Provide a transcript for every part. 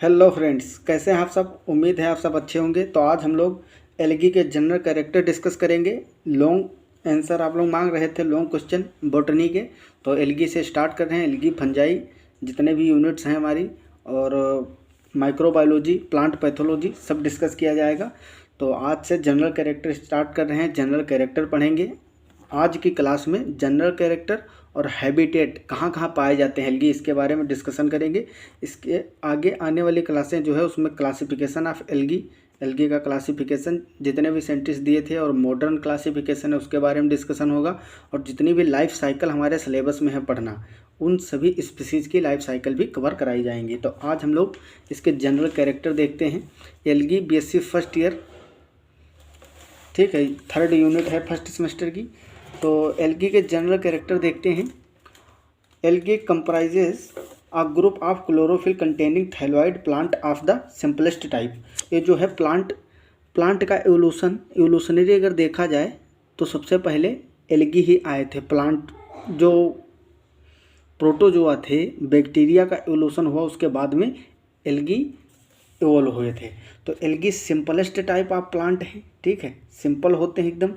Hello friends, कैसे हैं आप सब। उम्मीद है आप सब अच्छे होंगे। तो आज हम लोग एल्गी के जनरल कैरेक्टर डिस्कस करेंगे। लॉन्ग आंसर आप लोग मांग रहे थे, लॉन्ग क्वेश्चन बॉटनी के। तो एल्गी से स्टार्ट कर रहे हैं। एल्गी, फंजाई, जितने भी यूनिट्स हैं हमारी, और माइक्रोबायोलॉजी, प्लांट पैथोलॉजी, सब डिस्कस किया जाएगा। तो आज से जनरल कैरेक्टर स्टार्ट कर रहे हैं। जनरल कैरेक्टर पढ़ेंगे आज की क्लास में। जनरल कैरेक्टर और हैबिटेट कहाँ कहाँ पाए जाते हैं एल्गी, इसके बारे में डिस्कशन करेंगे। इसके आगे आने वाली क्लासें जो है उसमें क्लासिफिकेशन ऑफ एल्गी, एल्गी का क्लासिफिकेशन, जितने भी साइंटिस्ट दिए थे और मॉडर्न क्लासिफिकेशन है उसके बारे में डिस्कशन होगा। और जितनी भी लाइफ साइकिल हमारे सिलेबस में है पढ़ना, उन सभी स्पीसीज की लाइफ साइकिल भी कवर कराई जाएंगी। तो आज हम लोग इसके जनरल कैरेक्टर देखते हैं। एल्गी बीएससी फर्स्ट ईयर, ठीक है, थर्ड यूनिट है फर्स्ट सेमेस्टर की। तो एल्गी के जनरल कैरेक्टर देखते हैं। Algae comprises a group of chlorophyll containing thalloid plant of the simplest type. ये जो है प्लांट का एवोल्यूशनरी अगर देखा जाए तो सबसे पहले एल्गी ही आए थे। प्लांट जो प्रोटोजोआ थे, बैक्टीरिया का एवोल्यूशन हुआ, उसके बाद में एल्गी इवोल्व हुए थे। तो algae simplest type of plant है, ठीक है, सिंपल होते हैं एकदम,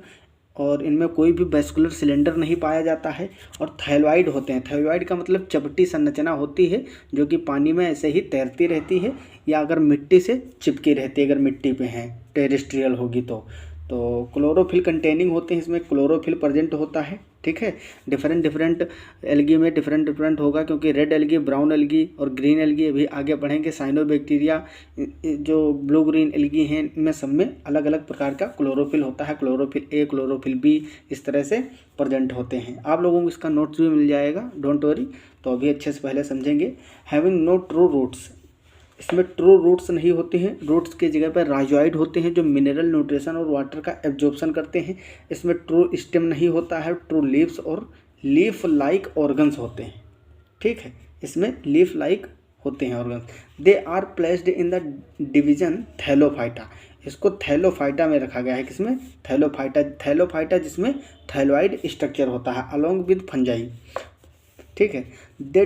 और इनमें कोई भी वेस्कुलर सिलेंडर नहीं पाया जाता है। और थैलोइड होते हैं। थैलोइड का मतलब चपटी संरचना होती है जो कि पानी में ऐसे ही तैरती रहती है, या अगर मिट्टी से चिपकी रहती है, अगर मिट्टी पे है, टेरेस्ट्रियल होगी तो क्लोरोफिल कंटेनिंग होते हैं। इसमें क्लोरोफिल प्रेजेंट होता है, ठीक है। डिफरेंट एल्गी में डिफरेंट होगा, क्योंकि रेड एल्गी, ब्राउन एल्गी और ग्रीन एल्गी अभी आगे पढ़ेंगे। साइनोबैक्टीरिया, जो ब्लू ग्रीन एल्गी हैं, इनमें सब में अलग अलग प्रकार का क्लोरोफिल होता है। क्लोरोफिल ए, क्लोरोफिल बी, इस तरह से प्रेजेंट होते हैं। आप लोगों को इसका नोट्स भी मिल जाएगा, डोंट वरी। तो अभी अच्छे से पहले समझेंगे। हैविंग नो ट्रू रूट्स, इसमें ट्रू रूट्स नहीं होते हैं। रूट्स की जगह पर राइजोइड होते हैं जो मिनरल, न्यूट्रिशन और वाटर का एब्जॉर्प्शन करते हैं। इसमें ट्रू स्टेम नहीं होता है। ट्रू लीव्स और लीफ लाइक ऑर्गन्स होते हैं, ठीक है, इसमें लीफ लाइक होते हैं organs. They are placed in the division Thallophyta, इसको थैलोफाइटा में रखा गया है। किसमें? थैलोफाइटा जिसमें थैलोइड स्ट्रक्चर होता है, अलोंग विद फंजाई, ठीक है। They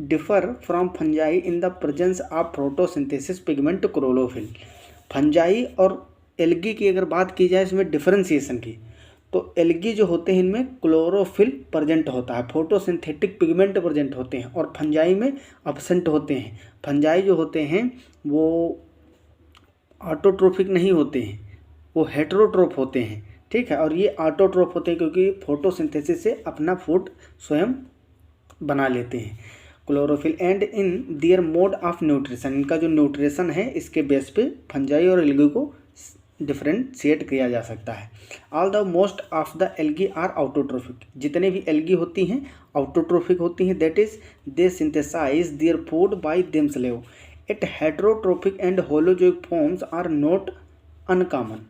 differ from fungi in the presence of photosynthesis pigment chlorophyll. Fungi और एल्गी की अगर बात की जाए इसमें डिफरेंशिएशन की, तो एल्गी जो होते हैं इनमें क्लोरोफिल प्रेजेंट होता है, फोटोसिंथेटिक पिगमेंट प्रेजेंट होते हैं, और फंजाई में अब्सेंट होते हैं। फंजाई जो होते हैं वो ऑटोट्रोफिक नहीं होते हैं, वो हेटेरोट्रोफ होते हैं, ठीक है। और ये ऑटोट्रोफ होते हैं क्योंकि फोटोसिंथेसिस से अपना फूड स्वयं बना लेते हैं। Chlorophyll and in their mode of nutrition, इनका जो न्यूट्रिशन है इसके बेस पे फंजाई और एल्गी को डिफरेंशिएट किया जा सकता है। All the most of the algae are autotrophic, जितने भी एल्गी होती हैं ऑटोट्रोफिक होती हैं। That is they synthesize their food by themselves. It heterotrophic and holozoic forms are not uncommon.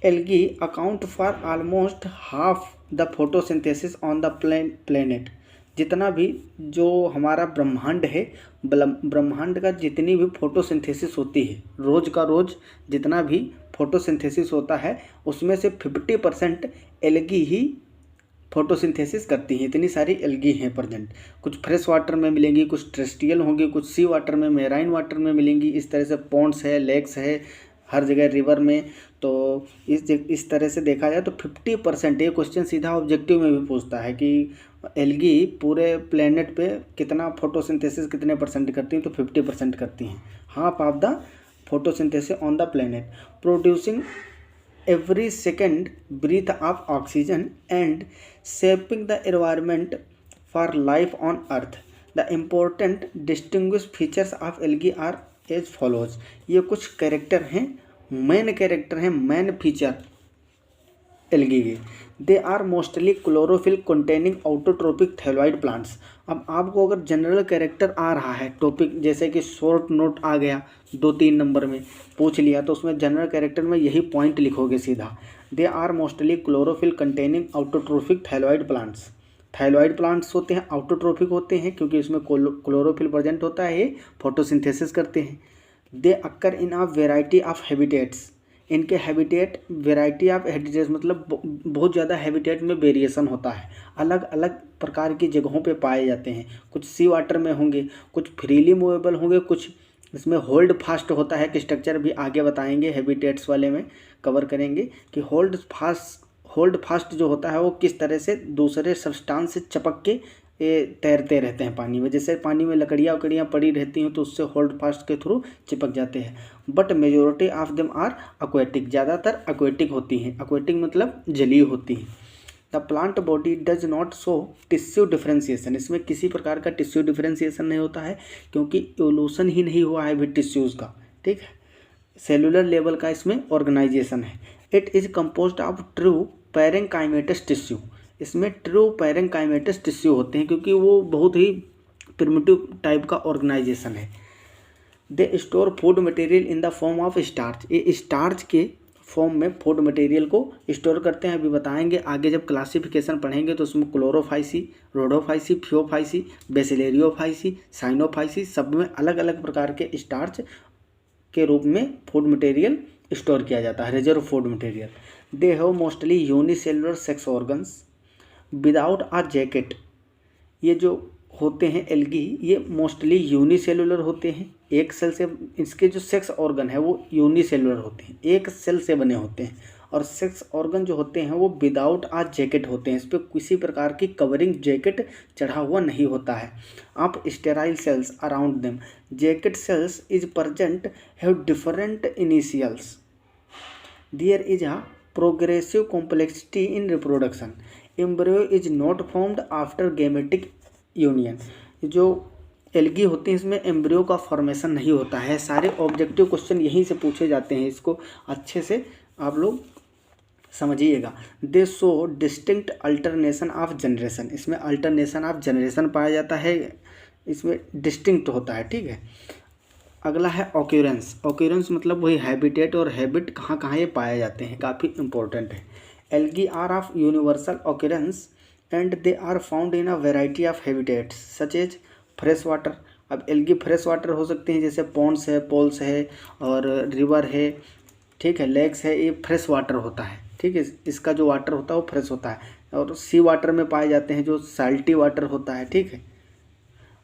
Algae account for almost half the photosynthesis on the planet. जितना भी जो हमारा ब्रह्मांड है, ब्रह्मांड का जितनी भी फोटोसिंथेसिस होती है, रोज़ का रोज़ जितना भी फोटोसिंथेसिस होता है, उसमें से 50% एल्गी ही फोटोसिंथेसिस करती हैं। इतनी सारी एल्गी हैं प्रेजेंट। कुछ फ्रेश वाटर में मिलेंगी, कुछ टेरेस्ट्रियल होंगी, कुछ सी वाटर में, मेराइन वाटर में मिलेंगी। इस तरह से पॉन्ड्स है, लेक्स है, हर जगह रिवर में। तो इस तरह से देखा जाए तो 50%, ये क्वेश्चन सीधा ऑब्जेक्टिव में भी पूछता है कि एल्गी पूरे प्लेनेट पे कितना फोटोसिंथेसिस कितने परसेंट करती हैं, तो 50% करती हैं। Half of the photosynthesis on the planet, producing every second breath of oxygen and shaping the environment for life on earth. The important distinguished features of algae are as follows. ये कुछ character हैं, main character हैं, main feature algae के। They are mostly chlorophyll containing autotrophic thalloid plants. अब आपको अगर general character आ रहा है टॉपिक, जैसे कि शॉर्ट नोट आ गया 2-3 नंबर में पूछ लिया, तो उसमें जनरल कैरेक्टर में यही पॉइंट लिखोगे सीधा। They are mostly chlorophyll containing autotrophic thalloid plants. Thalloid plants होते हैं, ऑटोट्रोफिक होते हैं क्योंकि इसमें क्लोरोफिल प्रेजेंट होता है, ये फोटोसिंथेसिस करते हैं। They occur in a variety of habitats. इनके हैबिटेट, वैरायटी ऑफ हैबिटेट्स मतलब बहुत ज़्यादा हैबिटेट में वेरिएशन होता है, अलग अलग प्रकार की जगहों पे पाए जाते हैं। कुछ सी वाटर में होंगे, कुछ फ्रीली मूवेबल होंगे, कुछ इसमें होल्ड फास्ट होता है कि स्ट्रक्चर भी आगे बताएंगे, हैबिटेट्स वाले में कवर करेंगे कि होल्ड फास्ट जो होता है वो किस तरह से दूसरे सब्सटेंस से चिपक के तैरते रहते हैं पानी में। जैसे पानी में लकड़ियाँ वकड़ियाँ पड़ी रहती हैं तो उससे होल्ड फास्ट के थ्रू चिपक जाते हैं। But majority of them are aquatic, ज़्यादातर एक्वेटिक होती हैं। एक्वेटिक मतलब जलीय होती हैं। The plant body does not show tissue differentiation, इसमें किसी प्रकार का टिश्यू डिफ्रेंसिएशन नहीं होता है क्योंकि इवोल्यूशन ही नहीं हुआ है भी टिश्यूज़ का, ठीक है। सेलुलर लेवल का इसमें ऑर्गेनाइजेशन है। It is composed of true parenchymatous tissue, इसमें ट्रू पैरेंकाइमेटस टिश्यू होते हैं क्योंकि वो बहुत ही प्रिमिटिव टाइप का ऑर्गेनाइजेशन है। They store food material in the form of starch, ये स्टार्च के फॉर्म में फूड मटेरियल को स्टोर करते हैं। अभी बताएंगे आगे जब क्लासिफिकेशन पढ़ेंगे तो उसमें क्लोरोफाइसी, रोडोफाइसी, फियोफाइसी, बेसिलेरियोफाइसी, साइनोफाइसी, सब में अलग अलग प्रकार के स्टार्च के रूप में फूड मटेरियल स्टोर किया जाता है, reserve food material. They have mostly unicellular sex organs without a jacket, ये जो होते हैं एल्गी ये मोस्टली यूनिसेलुलर होते हैं, एक सेल से, इसके जो सेक्स ऑर्गन है वो यूनिसेलुलर होते हैं, एक सेल से बने होते हैं। और सेक्स ऑर्गन जो होते हैं वो विदाउट आ जैकेट होते हैं, इस पर किसी प्रकार की कवरिंग जैकेट चढ़ा हुआ नहीं होता है। आप sterile cells around them, jacket cells is present have different initials, there is a progressive complexity in reproduction, embryo is not formed after gametic union. जो एल्गी होती हैं इसमें एम्ब्रियो का फॉर्मेशन नहीं होता है। सारे ऑब्जेक्टिव क्वेश्चन यहीं से पूछे जाते हैं, इसको अच्छे से आप लोग समझिएगा। दे show distinct alternation of generation, इसमें अल्टरनेशन ऑफ जनरेशन पाया जाता है, इसमें डिस्टिंक्ट होता है, ठीक है। अगला है ऑक्यूरेंस, ऑक्यूरेंस मतलब वही हैबिटेट और हैबिट कहाँ कहाँ ये पाए जाते हैं, काफ़ी इंपॉर्टेंट है। Algae are of universal occurrence and they are found in a variety of habitats such as fresh water. अब एल्गी फ्रेश वाटर हो सकते हैं जैसे पॉन्ड्स है, पोल्स है और रिवर है, ठीक है, लेक्स है, ये फ्रेश वाटर होता है, ठीक है। इसका जो वाटर होता है वो फ्रेश होता है। और सी वाटर में पाए जाते हैं जो साल्टी वाटर होता है, ठीक है।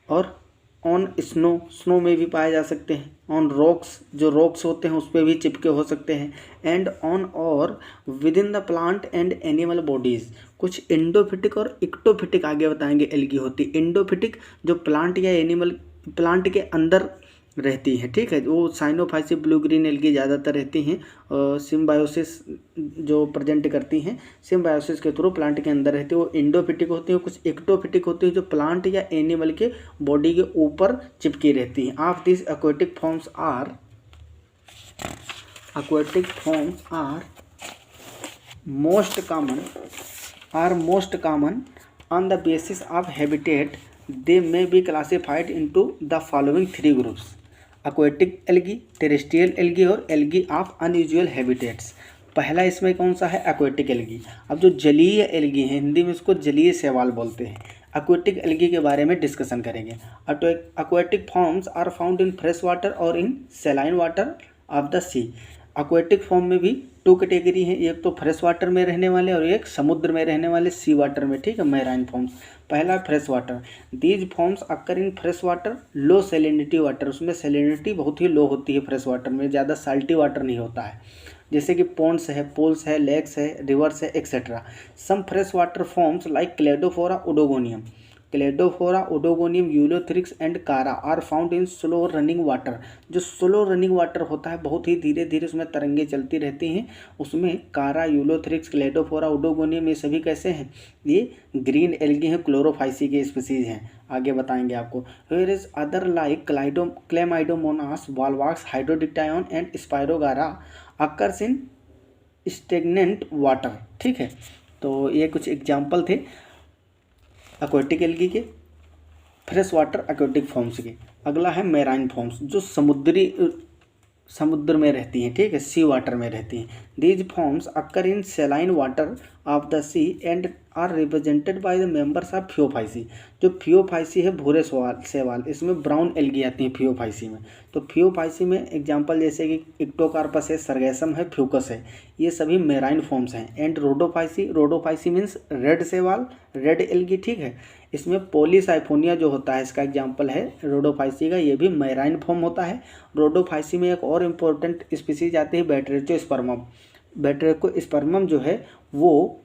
और ऑन स्नो में भी पाए जा सकते हैं। ऑन रॉक्स, जो रॉक्स होते हैं उस पर भी चिपके हो सकते हैं। एंड ऑन और with in the plant and animal bodies, कुछ एंडोफिटिक और इक्टोफिटिक आगे बताएंगे एल्गी होती। एंडोफिटिक जो प्लांट या एनिमल, प्लांट के अंदर रहती हैं, ठीक है, वो साइनोफाइसी ब्लू ग्रीन एल्गी ज़्यादातर रहती हैं। सिम्बायोसिस जो प्रेजेंट करती हैं, सिम्बायोसिस के थ्रू प्लांट के अंदर रहती है, वो एंडोफिटिक होती हैं। कुछ एक्टोफिटिक होती है जो प्लांट या एनिमल के बॉडी के ऊपर चिपकी रहती हैं। Of this aquatic forms are most common on the basis of habitat. They may be classified into the following 3 groups: aquatic algae, terrestrial algae और एल्गी ऑफ अनयूजुअल हैबिटेट्स। पहला इसमें कौन सा है? Aquatic algae. अब जो जलीय एल्गी है, हिंदी में इसको जलीय शैवाल बोलते हैं। एक्वेटिक एल्गी के बारे में डिस्कशन करेंगे। Aquatic forms are found in fresh water और in saline water of the sea. Aquatic form में भी 2 कैटेगरी हैं, एक तो फ्रेश वाटर में रहने वाले और एक समुद्र में रहने वाले सी वाटर में, ठीक है, मैराइन फॉर्म्स। पहला fresh water, these forms occur in fresh water, low salinity water, उसमें सैलिनिटी बहुत ही लो होती है फ्रेश वाटर में, ज़्यादा साल्टी वाटर नहीं होता है, जैसे कि पॉन्ड्स है, पोल्स है, लेक्स है, रिवर्स है, etcetera. Some fresh water forms like Cladophora Oedogonium, Ulothrix and Chara are found in slow running water. जो स्लो रनिंग वाटर होता है, बहुत ही धीरे धीरे उसमें तरंगे चलती रहती हैं, उसमें कारा, यूलोथ्रिक्स, क्लेडोफोरा, ओडोगोनियम ये सभी कैसे हैं? ये ग्रीन एल्गी हैं, क्लोरोफाइसी के स्पीसीज हैं, आगे बताएंगे आपको। Here is other like Chlamydomonas, Volvox, Hydrodictyon and Spirogyra occurs in stagnant water, ठीक है। तो ये कुछ एग्जाम्पल थे एक्वेटिक एल्गी के, फ्रेश वाटर एक्वेटिक फॉर्म्स के। अगला है मैराइन फॉर्म्स, जो समुद्र में रहती हैं, ठीक है, सी वाटर में रहती हैं। These forms occur in saline water of the sea and are represented by the members of Phaeophyceae. जो फियोफाइसी है भूरे शैवाल, इसमें ब्राउन एल्गी आती है फियोफाइसी में। तो फियोफाइसी में एग्जांपल जैसे कि इक्टोकार्पस है, सरगैसम है, फ्यूकस है, ये सभी मेराइन फॉर्म्स हैं। एंड रोडोफाइसी मीन्स रेड शैवाल, रेड एल्गी, ठीक है। इसमें पॉलीसाइफोनिया जो होता है इसका एग्जांपल है रोडोफाइसी का, ये भी मेराइन फॉर्म होता है। रोडोफाइसी में एक और इम्पोर्टेंट स्पीसीज आती है बैट्रेचोस्पर्मम। बैट्रेचोस्पर्मम जो है वो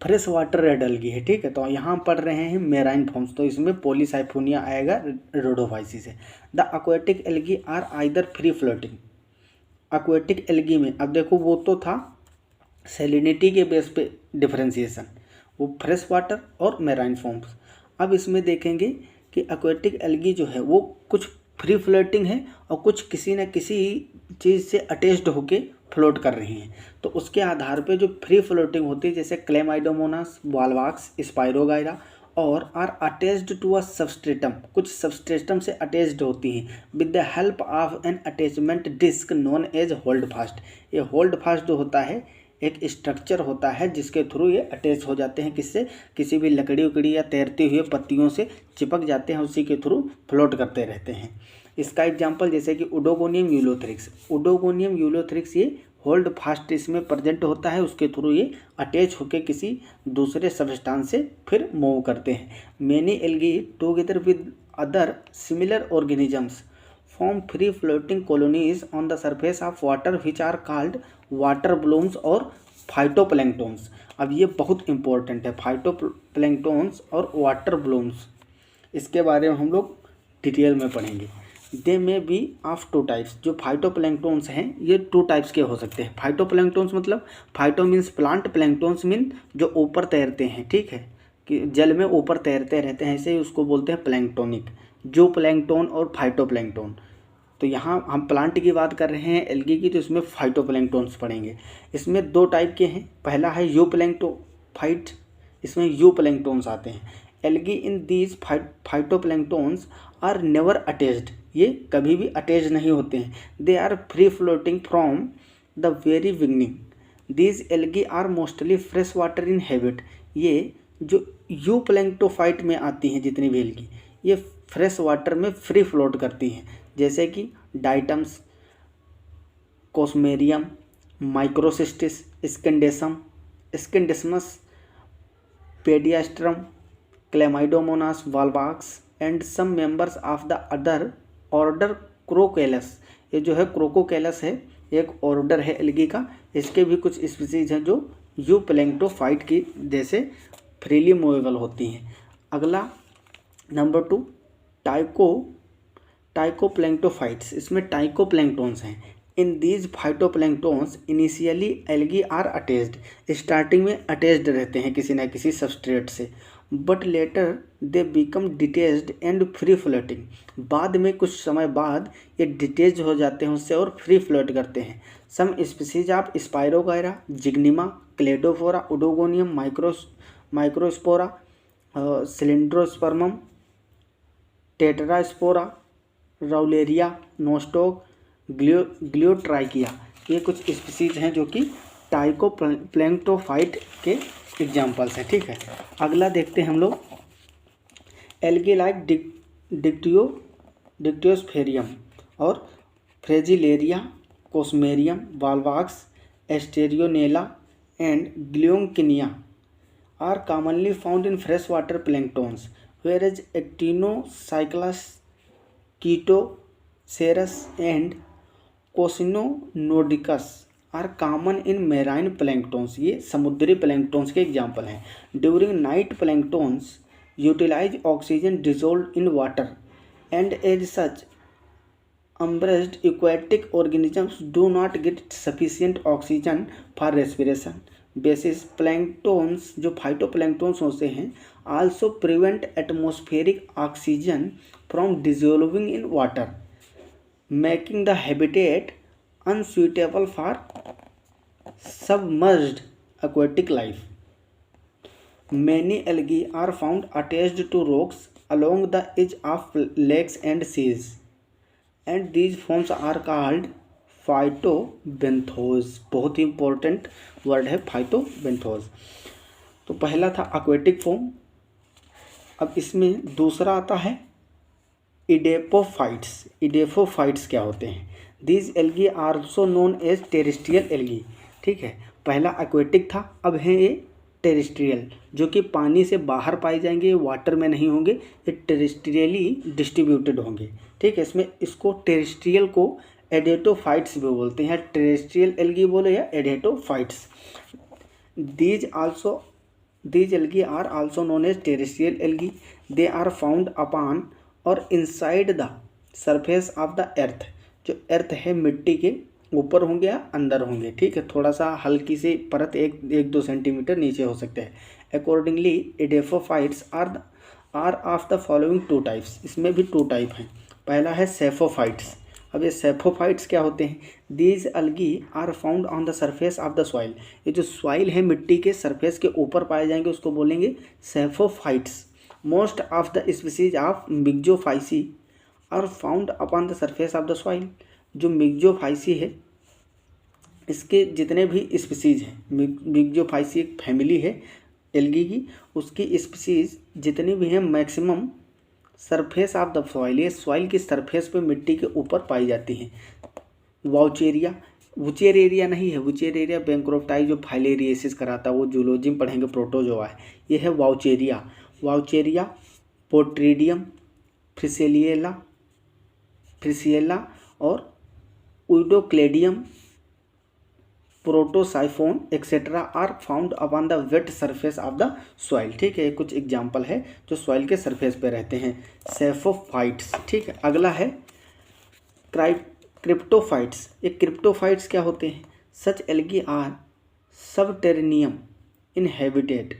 फ्रेश वाटर रेड एल्गी है, ठीक है। तो यहाँ पढ़ रहे हैं मेराइन फॉर्म्स, तो इसमें पॉलीसाइफोनिया आएगा रोडोफाइसी से। The aquatic algae are either free floating. Aquatic algae में अब देखो वो तो था सैलिनिटी के बेस पे डिफरेंशिएशन, वो फ्रेश वाटर और मेराइन फॉर्म्स। अब इसमें देखेंगे कि एक्वेटिक एल्गी जो है वो कुछ फ्री फ्लोटिंग है और कुछ किसी न किसी चीज़ से अटैच्ड होके फ्लोट कर रही हैं। तो उसके आधार पे जो फ्री फ्लोटिंग होती है जैसे क्लेमाइडोमोनास, वॉल्वाक्स, स्पाइरोगाइरा और or attached to a substratum, कुछ सबस्ट्रेटम से अटैच्ड होती हैं with the help of an attachment disc known as holdfast. ये होल्ड फास्ट जो होता है एक स्ट्रक्चर होता है जिसके थ्रू ये अटैच हो जाते हैं, किससे, किसी भी लकड़ी उकड़ी या तैरती हुई पत्तियों से चिपक जाते हैं, उसी के थ्रू फ्लोट करते रहते हैं। इसका एग्जांपल जैसे कि उडोगोनियम यूलोथ्रिक्स। उडोगोनियम यूलोथ्रिक्स ये होल्ड फास्ट इसमें प्रेजेंट होता है, उसके थ्रू ये अटैच होकर किसी दूसरे सब्सटेंस से फिर मूव करते हैं। Many algae together with other similar organisms form free floating colonies on the surface of water which are called water blooms और फाइटोप्लैंक्टोन्स। अब ये बहुत इंपॉर्टेंट है, फाइटोप्लैंक्टोन्स और वाटर ब्लूम्स, इसके बारे में हम लोग डिटेल में पढ़ेंगे। दे में बी ऑफ टू टाइप्स। जो फाइटोप्लैंक्टोन्स हैं ये टू टाइप्स के हो सकते हैं। फाइटोप्लैंक्टोन्स मतलब फाइटो मीन्स प्लांट, प्लैंक्टोन्स मीन जो ऊपर तैरते हैं, ठीक है, कि जल में ऊपर तैरते रहते हैं, ऐसे ही उसको बोलते हैं प्लैंक्टोनिक। जो प्लैंक्टोन और फाइटोप्लैंक्टोन, तो यहाँ हम प्लांट की बात कर रहे हैं एल्गी की, तो इसमें फाइटोप्लैंक्टोन्स पढ़ेंगे। इसमें दो टाइप के हैं, पहला है यूप्लैंक्टोफाइट, इसमें यूप्लैंक्टोन्स आते हैं। Algae in these phytoplanktons are never attached, ये कभी भी अटैच नहीं होते हैं। They are free floating from the very beginning. These algae are mostly fresh water in habit. ये जो यूप्लैंक्टोफाइट में आती हैं जितनी भी एल्गी, ये फ्रेश वाटर में फ्री फ्लोट करती हैं, जैसे कि diatoms, Cosmarium, Microcystis, Scenedesmus, Pediastrum, Chlamydomonas, Volvox and some members of the other order Chroococcales. ये जो है क्रोकोकेलस है, एक ऑर्डर है एल्गी का, इसके भी कुछ स्पीसीज हैं जो यूप्लैंक्टोफाइट की जैसे फ्रीली मूवेबल होती हैं। अगला नंबर 2 टाइकोप्लैंक्टोफाइट्स। इसमें टाइकोप्लैंक्टोन्स हैं। In these phytoplanktons initially algae are attached, starting में अटैच्ड रहते हैं किसी न किसी सबस्ट्रेट से, but later they become detached and free floating. बाद में कुछ समय बाद ये डिटेच हो जाते हैं उससे और फ्री फ्लोट करते हैं। Some species of Spirogyra, Zygnema, Cladophora, Oedogonium, Microspora, Cylindrospermum, Tetraspora, Rivularia, Nostoc, Gloeotrichia, ये कुछ स्पीसीज हैं जो कि टाइकोप्लैंक्टोफाइट के एग्जाम्पल्स हैं, ठीक है। अगला देखते हैं हम लोग एल्गी लाइक डिक्टियोस्फेरियम और Fragilaria, Cosmarium, Volvox, Asterionella and ग्लियोंकिनिया are commonly found in fresh water planktons, whereas Actinocyclus, Chaetoceras and Cossinodicus are common in marine planktons। ये समुद्री प्लैंक्टोन्स के एग्जाम्पल हैं। During night planktons utilize oxygen dissolved in water and as such embraced aquatic organisms do not get sufficient oxygen for respiration। Besides planktons जो phytoplanktons होते हैं also prevent atmospheric oxygen from dissolving in water, making the habitat unsuitable for submerged aquatic life। Many algae are found attached to rocks along the edge of lakes and seas, and these forms are called फाइटोबेंथोज, बहुत ही important word है फाइटोबेंथोज। तो पहला था aquatic form. अब इसमें दूसरा आता है इडेपोफाइट्स। इडेपोफाइट्स क्या होते हैं? These algae are also known as terrestrial algae. ठीक है, पहला एक्वेटिक था, अब है ये टेरेस्ट्रियल, जो कि पानी से बाहर पाए जाएंगे, वाटर में नहीं होंगे, ये टेरेस्ट्रियली डिस्ट्रीब्यूटेड होंगे। ठीक है, इसमें इसको टेरेस्ट्रियल को एडेटोफाइट्स भी बोलते हैं, टेरेस्ट्रियल एल्गी बोले या एडेटोफाइट्स। These algae are also known as terrestrial algae. They are found upon और inside the surface of the earth। जो अर्थ है मिट्टी के ऊपर होंगे या अंदर होंगे। ठीक है, थोड़ा सा हल्की सी परत 1-2 सेंटीमीटर नीचे हो सकते हैं। Accordingly edaphophytes are of the following 2 types. इसमें भी 2 टाइप हैं। पहला है सेफोफाइट्स। अब ये सेफोफाइट्स क्या होते हैं? These algae are found on the surface of the soil. ये जो सॉइल है मिट्टी के सरफेस के ऊपर पाए जाएंगे उसको बोलेंगे saprophytes. Most of the species of Myxophyceae are found upon the surface of the soil. जो मिक्जोफाइसी है इसके जितने भी स्पीसीज हैं, मिक्जोफाइसी एक फैमिली है एल्गी की, उसकी स्पीसीज जितनी भी हैं maximum surface of the soil, ये सॉइल की सरफेस पे मिट्टी के ऊपर पाई जाती हैं। वाउचेरिया, वुचेरेरिया नहीं है, वुचेरेरिया बैंक्रोफ्टाई जो फाइलेरिएसिस कराता है, वो जूलॉजी में पढ़ेंगे प्रोटोजोआ है। ये है वाउचेरिया। वाउचेरिया, पोट्रीडियम, फ्रिसिएला और Oedocladium, Protosiphon etcetera are found upon the wet surface of the soil. ठीक है, कुछ एग्जाम्पल है जो सॉइल के सरफेस पे रहते हैं, सेफोफाइट्स। ठीक है, अगला है क्रिप्टोफाइट्स। ये क्रिप्टोफाइट्स क्या होते हैं? Such algae are subterranean in habitat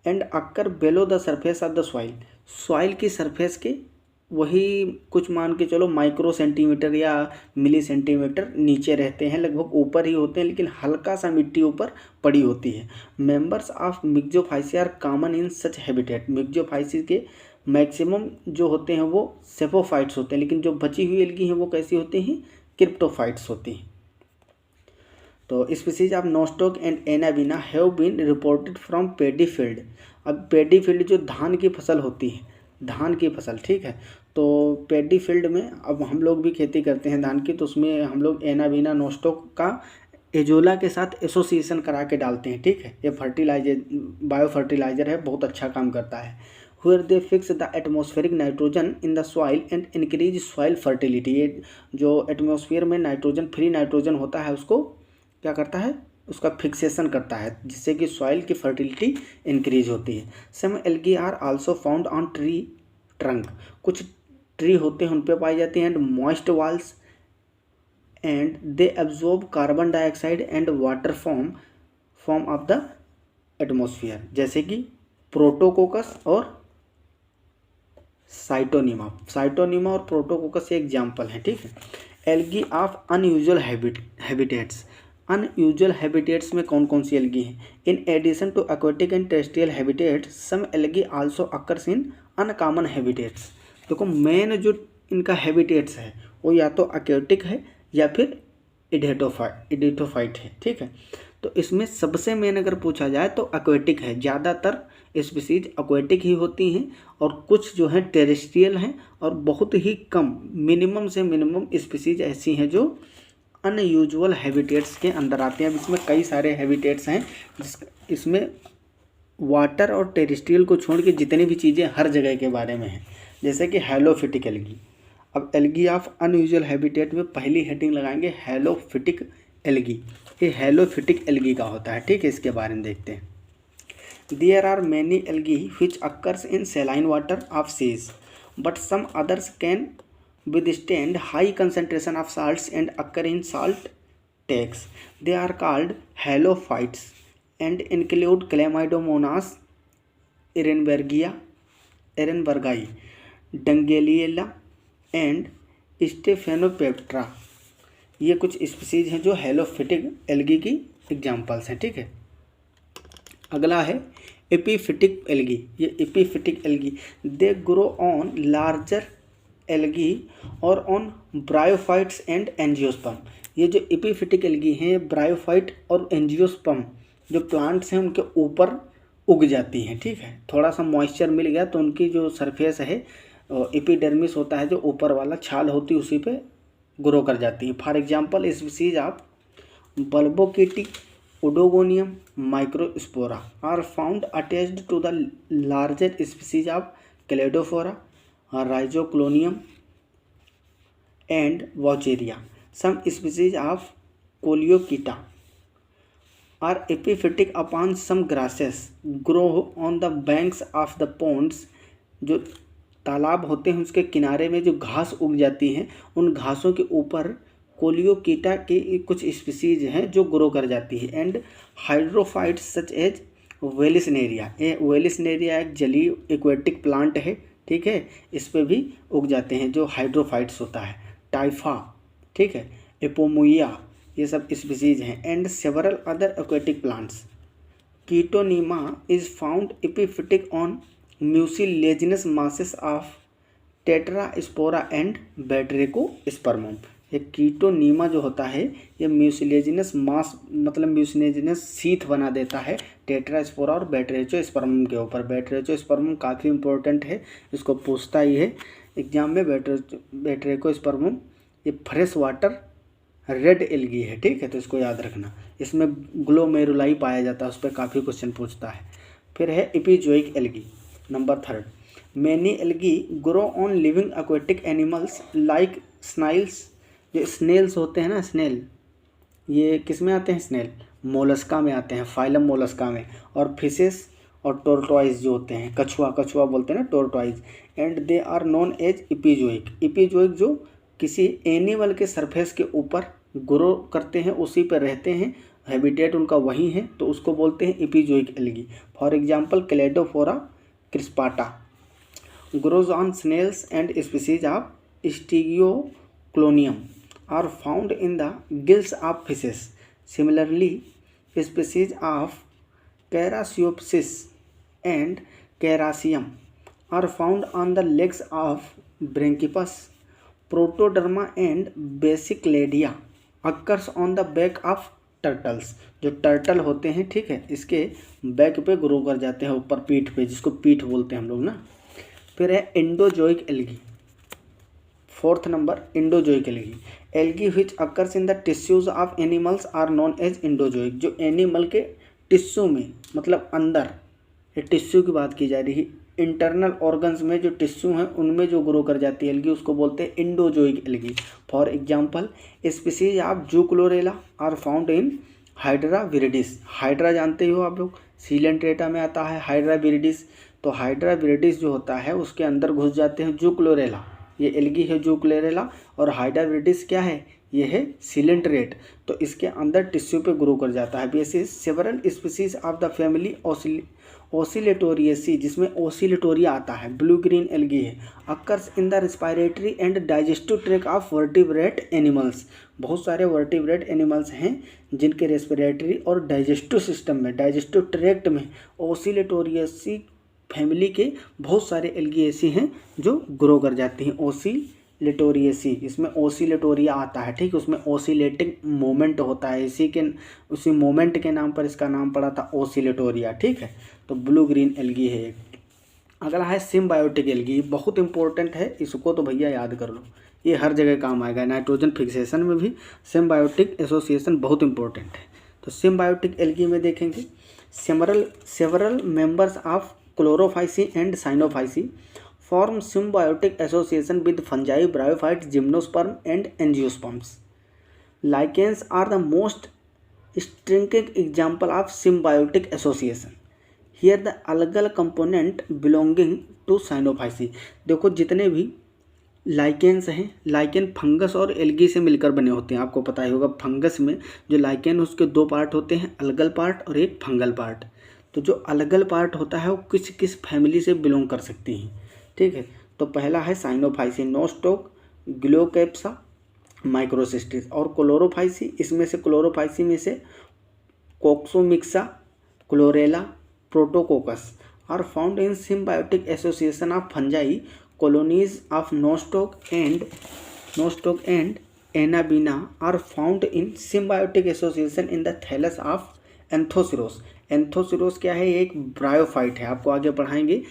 and occur below the surface of the soil. Soil की सरफेस के वही कुछ मान के चलो माइक्रो सेंटीमीटर या मिली सेंटीमीटर नीचे रहते हैं, लगभग ऊपर ही होते हैं, लेकिन हल्का सा मिट्टी ऊपर पड़ी होती है। Members of Myxophyceae are common in such habitat. Myxophyceae के मैक्सिमम जो होते हैं वो सेफोफाइट्स होते हैं, लेकिन जो बची हुई एल्गी हैं वो कैसी होती हैं? क्रिप्टोफाइट्स होती हैं। तो species of Nostoc and Anabaena have been reported from paddy field. अब पेडी फील्ड जो धान की फसल होती है, धान की फसल, ठीक है, तो पेडी फील्ड में अब हम लोग भी खेती करते हैं धान की, तो उसमें हम लोग एनाबीना नोस्टॉक का एजोला के साथ एसोसिएशन करा के डालते हैं। ठीक है, ये फर्टिलाइजर, बायो फर्टिलाइजर है, बहुत अच्छा काम करता है। Where they fix the atmospheric nitrogen in the soil and increase soil fertility. ये जो एटमॉस्फेयर में नाइट्रोजन, फ्री नाइट्रोजन होता है, उसको क्या करता है? उसका फिक्सेशन करता है, जिससे कि सॉइल की फर्टिलिटी इंक्रीज होती है। Some algae are also found on tree trunk. कुछ ट्री होते हैं उन पे पाई जाती हैं, and moist walls and they absorb carbon dioxide and water form of the atmosphere, जैसे कि प्रोटोकोकस और साइटोनिमा और प्रोटोकोकस ये एग्जाम्पल हैं। ठीक है, algae of unusual habitats. Unusual habitats में कौन कौन सी एल्गी हैं? In addition to aquatic and terrestrial habitats some algae also occurs in uncommon habitats. देखो, मेन जो इनका हैबिटेट्स है वो या तो एक्वेटिक है या फिर इडेटोफाइट है। ठीक है, तो इसमें सबसे मेन अगर पूछा जाए तो एक्वेटिक है। ज़्यादातर स्पीसीज एक्वेटिक ही होती हैं, और कुछ जो है टेरेस्ट्रियल हैं, और बहुत ही कम, मिनिमम से मिनिमम स्पीसीज ऐसी हैं जो अनयूजुअल हैबिटेट्स के अंदर आते हैं। अब इसमें कई सारे हैबिटेट्स हैं, इसमें वाटर और टेरेस्ट्रियल को छोड़ के जितनी भी चीज़ें हर जगह के बारे में हैं, जैसे कि हैलोफिटिक एल्गी। अब एल्गी ऑफ अनयूजुअल हैबिटेट में पहली हेडिंग लगाएंगे हैलोफिटिक एल्गी। ये हैलोफिटिक एल्गी का होता है। ठीक है, इसके बारे में देखते हैं। There are many algae which occurs in saline water of seas, but some others can withstand high concentration of salts and occur in salt tanks. They are called halophytes and include Chlamydomonas ehrenbergii, Dungaliella and Stephanoptetra। ये कुछ species हैं जो हैलोफिटिक algae की examples हैं। ठीक है, अगला है एपीफिटिक एल्गी। ये epiphytic algae, they grow on larger algae और ऑन ब्रायोफाइट्स एंड एंजियोस्पर्म। ये जो एपिफिटिक एल्गी हैं ब्रायोफाइट और एंजियोस्पर्म जो प्लांट्स हैं उनके ऊपर उग जाती हैं। ठीक है, थोड़ा सा मॉइस्चर मिल गया तो उनकी जो सरफेस है एपिडर्मिस होता है, जो ऊपर वाला छाल होती है उसी पे ग्रो कर जाती है। For example species of Bulbochaete, Oedogonium, Microspora are found attached to the larger species of Cladophora, Rhizoclonium and Vaucheria. Some species of Coleochaete are epiphytic upon some grasses grow on the banks of the ponds। जो तालाब होते हैं उसके किनारे में जो घास उग जाती हैं उन घासों के ऊपर कोलियोकीटा के कुछ स्पीसीज हैं जो ग्रो कर जाती है। And hydrophytes such as Vallisneria, ये वेलिसनेरिया एक जलीय एक्वेटिक प्लांट है। ठीक है, इस पे भी उग जाते हैं जो हाइड्रोफाइट्स होता है। टाइफा, ठीक है, एपोमुइया, ये सब स्पीसीज हैं। And several other aquatic plants. Chaetonema is found epiphytic on mucilaginous masses of Tetraspora and Batrachospermum. ये कीटोनीमा जो होता है ये म्यूसिलेजिनस मास मतलब म्यूसिलेजिनस सीथ बना देता है टेट्रास्पोरा और बैटरेकोस्पर्मम के ऊपर। बैटरेकोस्पर्मम काफ़ी इंपॉर्टेंट है, इसको पूछता ही है एग्जाम में। बैटरेकोस्पर्मम ये फ्रेश वाटर रेड एल्गी है। ठीक है, तो इसको याद रखना। इसमें ग्लोमेरुलाई पाया जाता है, उस पर काफ़ी क्वेश्चन पूछता है। फिर है epizoic algae, number 3। Many algae grow on living aquatic animals like snails. जो स्नेल्स होते हैं ना, स्नेल ये किस में आते हैं? स्नेल मोलस्का में आते हैं, फाइलम मोलस्का में। और फिशेस और टोर्टोइज जो होते हैं, कछुआ बोलते हैं ना, tortoise. And they are known as epizoic. Epizoic जो किसी एनिमल के सरफेस के ऊपर ग्रो करते हैं, उसी पर रहते हैं, हैबिटेट उनका वही है, तो उसको बोलते हैं epizoic algae. For example Cladophora crispata grows on snails and species of Stigeoclonium are found in the gills of fishes. Similarly species of Characiopsis and Characium are found on the legs of Branchipus. Protoderma and Basicladia occurs on the back of turtles. जो turtle होते हैं, ठीक है, इसके back पे grow कर जाते हैं, ऊपर पीठ पे, जिसको पीठ बोलते हैं हम लोग ना। फिर है endozoic algae, 4th number endozoic algae. Algae which occurs in the tissues of animals are known as endozoic. जो एनिमल के टिश्यू में मतलब अंदर, ये टिश्यू की बात की जा रही है, इंटरनल ऑर्गन्स में जो टिश्यू हैं उनमें जो ग्रो कर जाती है एल्गी, उसको बोलते हैं endozoic algae. For example species of Zoochlorella are found in Hydra viridis. Hydra जानते हो आप लोग, सीलेंट्रेटा में आता है हाइड्रा विरिडिस। तो हाइड्रा विरिडिस जो होता है उसके अंदर घुस जाते हैं जूक्लोरेला, ये एल्गी है जूक्लोरेला। और हाइड्रा विरिडिस क्या है? ये है सीलेंट्रेट, तो इसके अंदर टिश्यू पे ग्रो कर जाता है। Besides several species of the family Oscillatoriaceae, जिसमें ओसिलेटोरिया आता है, ब्लू ग्रीन एल्गी है। Occurs in the respiratory and digestive tract of vertebrate animals. बहुत सारे वर्टिब्रेट एनिमल्स हैं जिनके रेस्पिरेटरी और डाइजेस्टिव सिस्टम में, डाइजेस्टिव ट्रैक्ट में ओसिलेटोरिएसी फैमिली के बहुत सारे एल्गी ऐसी हैं जो ग्रो कर जाती हैं। ओसिलेटोरिएसी, इसमें ओसिलेटोरिया आता है, ठीक, उसमें ओसिलेटिंग मोमेंट होता है, उसी मोमेंट के नाम पर इसका नाम पड़ा था ओसिलेटोरिया। ठीक है, तो ब्लू ग्रीन एल्गी है एक। अगला है सिम्बायोटिक एल्गी, बहुत इंपॉर्टेंट है, इसको तो भैया याद कर लो, ये हर जगह काम आएगा। नाइट्रोजन फिक्सेशन में भी सिम्बायोटिक एसोसिएशन बहुत इंपॉर्टेंट है। तो सिम्बायोटिक एल्गी में देखेंगे several members of Chlorophyceae and Cyanophyceae form symbiotic association with fungi, bryophytes, gymnosperm and angiosperms. Lichens are the most striking example of symbiotic association. Here the algal component belonging to Cyanophyceae. देखो जितने भी lichens हैं, lichen fungus और algae से मिलकर बने होते हैं। आपको पता ही होगा फंगस में जो लाइकेन उसके 2 पार्ट होते हैं, अलगल पार्ट और एक फंगल पार्ट। तो जो अलगल पार्ट होता है वो किस किस फैमिली से बिलोंग कर सकती हैं, ठीक है। तो पहला है साइनोफाइसी, नोस्टोक, ग्लोकेप्सा, माइक्रोसिस्टिस। और क्लोरोफाइसी, इसमें से क्लोरोफाइसी में से Coccomyxa, Chlorella, Protococcus are found in symbiotic association of fungi colonies of Nostoc and Anabaena are found in symbiotic association in the thallus of Anthoceros. Anthoceros क्या है? एक bryophyte है, आपको आगे पढ़ाएंगे।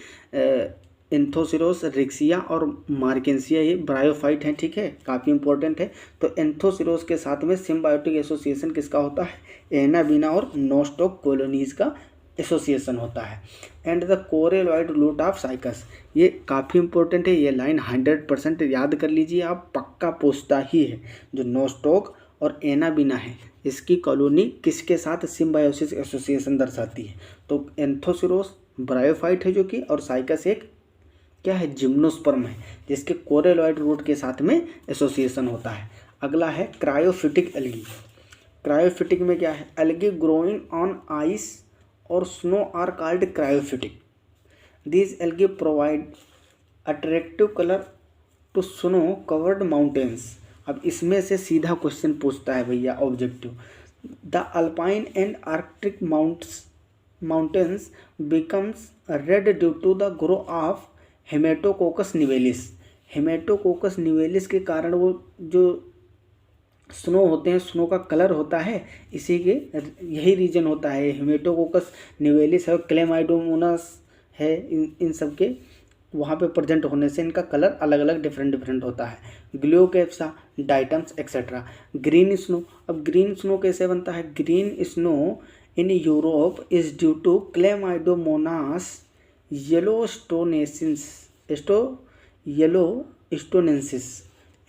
एंथोसिरोस, रिक्सिया और मार्केंसिया ये ब्रायोफाइट हैं, ठीक है, काफ़ी इंपॉर्टेंट है। तो एंथोसिरोस के साथ में सिम्बायोटिक एसोसिएशन किसका होता है? एनाबीना और नोस्टॉक कॉलोनीज का एसोसिएशन होता है। And the coralloid root of Cycas, ये काफ़ी इंपॉर्टेंट है, ये लाइन 100% याद कर लीजिए आप, पक्का पूछता ही है। जो नोस्टॉक और एनाबीना है इसकी कॉलोनी किसके साथ सिम्बायोसिस एसोसिएशन दर्शाती है? तो एंथोसिरोस ब्रायोफाइट है जो कि, और साइकस एक क्या है? जिम्नोस्पर्म है जिसके कोरेलॉइड रूट के साथ में एसोसिएशन होता है। अगला है क्रायोफिटिक एल्गी। क्रायोफिटिक में क्या है? एल्गी ग्रोइंग ऑन आइस और snow are called cryophytic. These algae provide attractive colour to snow covered mountains. अब इसमें से सीधा क्वेश्चन पूछता है भैया objective. The alpine and arctic mountains becomes red due to the grow of Haematococcus nivalis. Haematococcus nivalis के कारण वो जो स्नो होते हैं, स्नो का कलर होता है, इसी के यही रीजन होता है। हेमेटोकोकस निवेलिस है, क्लेमाइडोमोनास है, इन सब के वहाँ पे प्रेजेंट होने से इनका कलर अलग अलग डिफरेंट होता है। Gloeocapsa, diatoms etcetera. Green snow, अब ग्रीन स्नो कैसे बनता है? Green snow in Europe is due to chlamydomonas yellowstonensis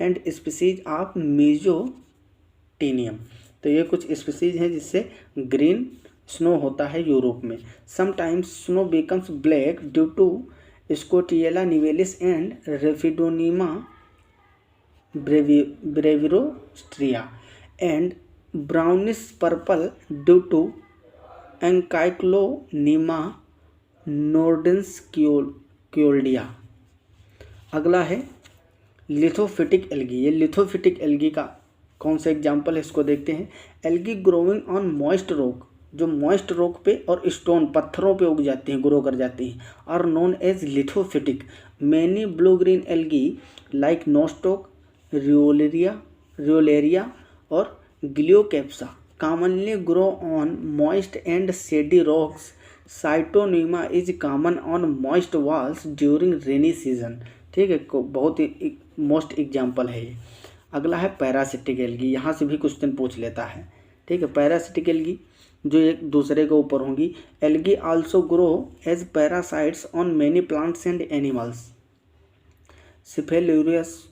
and species of mesotaenium. तो ये कुछ स्पीसीज हैं जिससे ग्रीन स्नो होता है यूरोप में। Sometimes snow becomes black due to scotiella nivalis and raphidonema brevirostre and brownish purple due to ancyclonema nordenskioldii. अगला है लिथोफिटिक एल्गी। ये लिथोफिटिक एल्गी का कौन सा एग्जाम्पल है इसको देखते हैं। Algae growing on moist rock, जो मॉइस्ट रॉक पे और स्टोन पत्थरों पे उग जाती हैं, ग्रो कर जाती हैं, और known as lithophytic. Many blue green algae like nostoc, rivularia और gloeocapsa commonly grow on moist and shady rocks. Cytonema is common on moist walls during rainy season। ठीक है, बहुत ही मोस्ट एग्जाम्पल है ये। अगला है पैरासिटिक एल्गी, यहाँ से भी क्वेश्चन पूछ लेता है। ठीक है, पैरासिटिक एल्गी जो एक दूसरे के ऊपर होंगी। Algae also grow as parasites on many plants and animals. Cephaleuros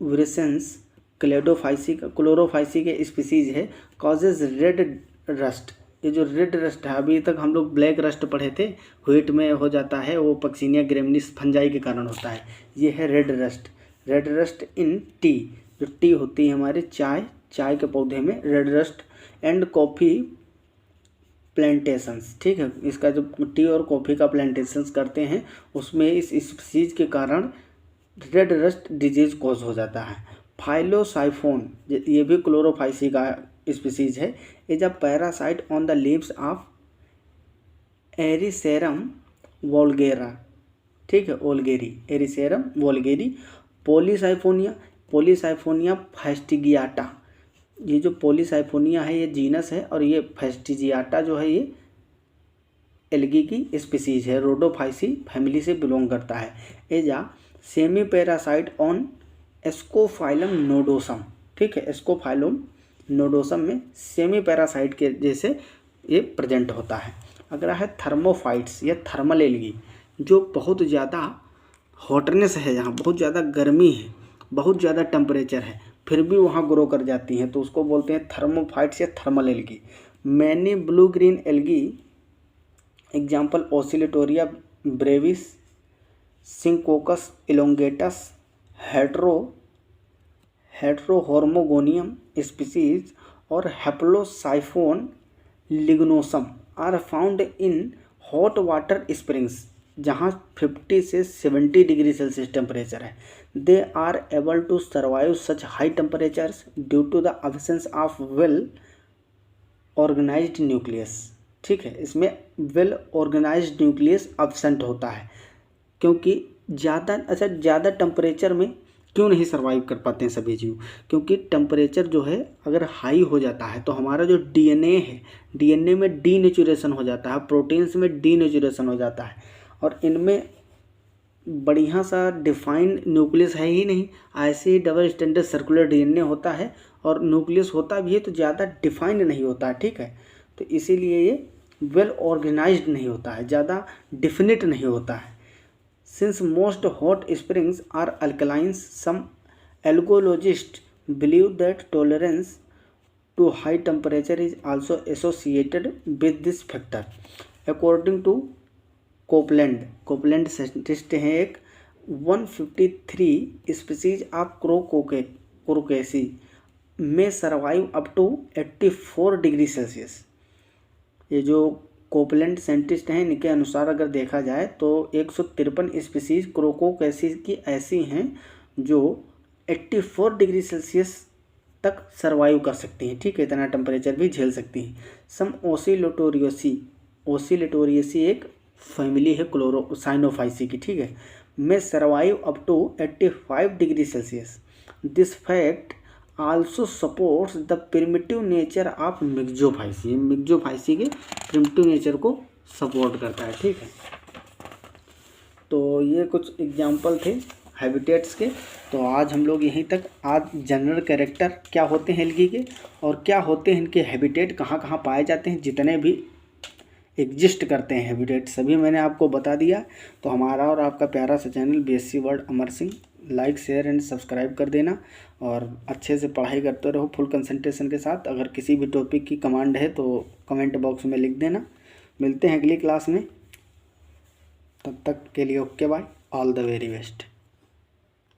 virescens chlorophyceae के स्पीसीज है। कॉजेज रेड रस्ट, ये जो रेड रस्ट है, अभी तक हम लोग ब्लैक रस्ट पढ़े थे, व्हीट में हो जाता है, वो पक्सीनिया ग्रेमिनिस फंजाई के कारण होता है। ये है रेड रस्ट। रेड रस्ट इन टी, जो टी होती है हमारे चाय के पौधे में, red rust and coffee plantations. ठीक है, इसका जो टी और कॉफ़ी का प्लांटेशंस करते हैं उसमें इस स्पीसीज के कारण रेड रस्ट डिजीज कॉज हो जाता है। फाइलोसाइफोन, ये भी क्लोरोफाइसी का स्पीसीज है। Is a parasite on the leaves of arisarum vulgare. ठीक है, ओल्गेरी, एरिसेरम वोल्गेरी। पॉलीसाइफोनिया फेस्टिगियाटा, ये जो पॉलीसाइफोनिया है ये जीनस है, और ये फेस्टिजियाटा जो है ये एल्गी की स्पीसीज है, रोडोफाइसी फैमिली से बिलोंग करता है। As a semi parasite on Ascophyllum nodosum. ठीक है, एस्कोफाइलम नोडोसम में सेमी पैरासाइट के जैसे ये प्रेजेंट होता है। अगला है थर्मोफाइट्स या थर्मल एल्गी, जो बहुत ज़्यादा हॉटनेस है, जहाँ बहुत ज़्यादा गर्मी है, बहुत ज़्यादा टेम्परेचर है, फिर भी वहाँ ग्रो कर जाती हैं, तो उसको बोलते हैं थर्मोफाइट्स या thermal algae. Many blue green algae example oscillatoria brevis, synechococcus elongatus, heterohormogonium species और haplosiphon lignosum are found in hot water springs, जहाँ 50 से 70 डिग्री सेल्सियस टेम्परेचर है। They are able to survive such high temperatures due to the absence of well organized nucleus. ठीक है, इसमें well organized nucleus absent होता है, क्योंकि ज़्यादा टेम्परेचर में क्यों नहीं सर्वाइव कर पाते हैं सभी जीव? क्योंकि टेम्परेचर जो है अगर हाई हो जाता है तो हमारा जो डीएनए है, डीएनए में डीनेचुरेशन हो जाता है, प्रोटीन्स में डीनेचुरेशन हो जाता है, और इनमें बढ़िया सा डिफाइंड न्यूक्लियस है ही नहीं। ऐसे ही डबल स्टैंडर्ड सर्कुलर डीएनए होता है और न्यूक्लियस होता भी है तो ज़्यादा डिफाइंड नहीं होता है, ठीक है। तो इसीलिए ये वेल ऑर्गेनाइज्ड नहीं होता है, ज़्यादा डिफिनिट नहीं होता है। Since most hot springs are alkalines, some algologists believe that tolerance to high temperature is also associated with this factor. According to Copeland scientist हैं एक, 153 स्पीसीज ऑफ क्रोकोकेसी में survive up to 84 degree celsius. ये जो Copeland scientist हैं इनके अनुसार अगर देखा जाए तो 153 स्पीसीज क्रोकोकेसी की ऐसी हैं जो 84 डिग्री सेल्सियस तक सर्वाइव कर सकती हैं, ठीक है, इतना टेम्परेचर भी झेल सकती हैं। सम ओसिलेटोरियसी एक फैमिली है साइनोफाइसी की, ठीक है, में survive up to 85 degree Celsius. This fact also supports the primitive nature of Myxophyceae. Myxophyceae के प्रिमिटिव नेचर को सपोर्ट करता है, ठीक है। तो ये कुछ एग्जाम्पल थे हैबिटेट्स के। तो आज हम लोग यहीं तक, आज जनरल कैरेक्टर क्या होते हैं एल्गी के और क्या होते हैं इनके हैबिटेट, कहाँ कहाँ पाए जाते हैं, जितने भी एग्जिस्ट करते हैं हैबिटेट सभी मैंने आपको बता दिया। तो हमारा और आपका प्यारा सा channel BSc world Amar Singh, like share and subscribe कर देना और अच्छे से पढ़ाई करते रहो फुल कंसंट्रेशन के साथ। अगर किसी भी टॉपिक की कमांड है तो कमेंट बॉक्स में लिख देना। मिलते हैं अगली क्लास में, तब तक के लिए okay bye, all the very best.